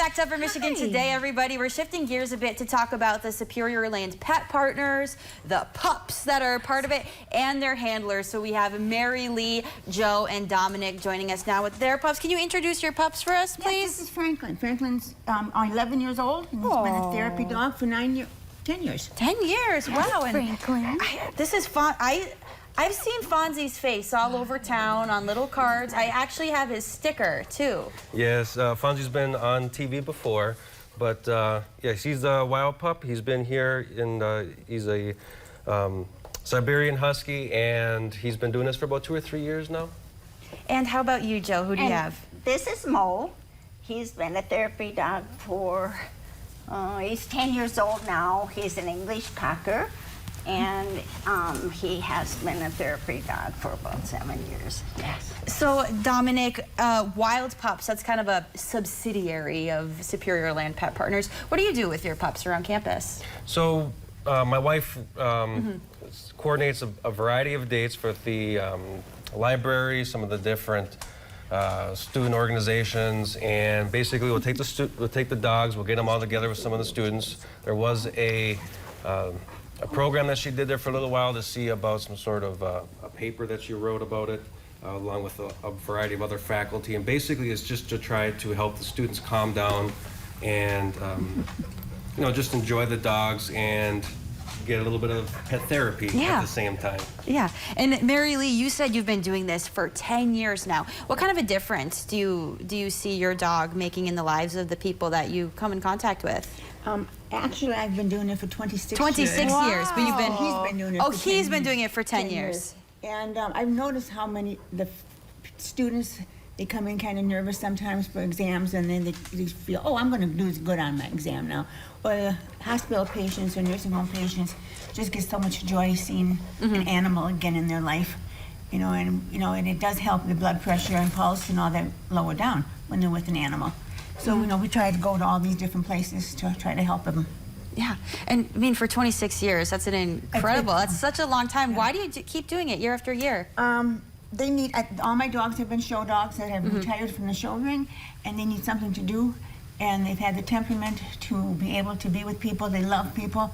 back to Upper Michigan today, everybody. We're shifting gears a bit to talk about the Superior Land pet partners, the pups that are part of it, and their handlers. So we have Mary Lee, Joe, and Dominic joining us now with their pups. Can you introduce your pups for us, please? Yes, this is Franklin. Franklin's 11 years old, and he's been a therapy dog for 10 years. 10 years, wow. And Franklin. this is fun. I've seen Fonzie's face all over town on little cards. I actually have his sticker, too. Yes, Fonzie's been on TV before, but yes, he's a wild pup. He's been here, and he's a Siberian Husky, and he's been doing this for about 2 or 3 years now. And how about you, Joe? Who do you have? This is Mo. He's been a therapy dog for, he's 10 years old now. He's an English Cocker. And he has been a therapy dog for about 7 years. Yes. So, Dominic, Wild Pups, that's kind of a subsidiary of Superior Land Pet Partners. What do you do with your pups around campus? So, my wife coordinates a variety of dates for the library, some of the different student organizations, and basically we'll take the dogs, we'll get them all together with some of the students. There was a program that she did there for a little while to see about some sort of a paper that she wrote about it, along with a variety of other faculty. And basically it's just to try to help the students calm down and you know, just enjoy the dogs and get a little bit of pet therapy at the same time. Yeah. And Mary Lee, you said you've been doing this for 10 years now. What kind of a difference do you see your dog making in the lives of the people that you come in contact with? Actually, I've been doing it for 26 years. 26 years, but you've been... He's been doing it for 10 he's been years. doing it for 10 years. And I've noticed how many the students, they come in kind of nervous sometimes for exams, and then they feel, oh, I'm going to do good on my exam now. Or the hospital patients or nursing home patients just get so much joy seeing an animal again in their life. And it does help the blood pressure and pulse and all that lower down when they're with an animal. So, we try to go to all these different places to try to help them. Yeah, and I mean, for 26 years, that's an incredible, that's such a long time. Yeah. Why do you keep doing it year after year? They need, all my dogs have been show dogs that have retired from the show ring, and they need something to do, and they've had the temperament to be able to be with people. They love people,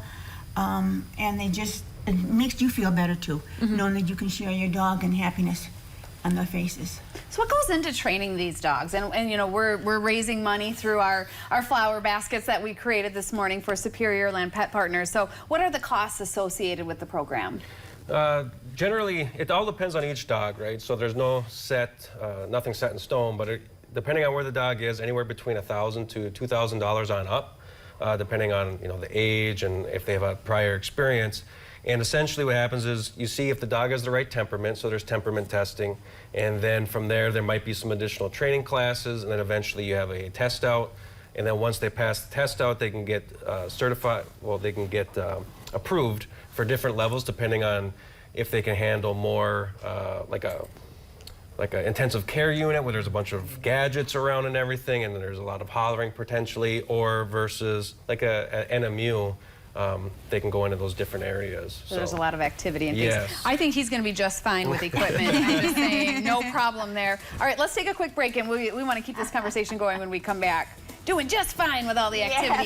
and it makes you feel better too, knowing that you can share your dog and happiness on their faces. So what goes into training these dogs? And you know, we're raising money through our flower baskets that we created this morning for Superior Land Pet Partners. So what are the costs associated with the program? Generally, it all depends on each dog, right? So there's no nothing set in stone, but depending on where the dog is, anywhere between $1,000 to $2,000 on up, depending on the age and if they have a prior experience. And essentially what happens is you see if the dog has the right temperament, so there's temperament testing, and then from there might be some additional training classes, and then eventually you have a test out, and then once they pass the test out, they can get certified, well, they can get approved for different levels depending on if they can handle more like a intensive care unit where there's a bunch of gadgets around and everything, and then there's a lot of hollering potentially, or versus like a NMU. They can go into those different areas. So there's a lot of activity and things. Yes. I think he's going to be just fine with equipment. I'm just saying, no problem there. All right, let's take a quick break, and we want to keep this conversation going when we come back. Doing just fine with all the activity.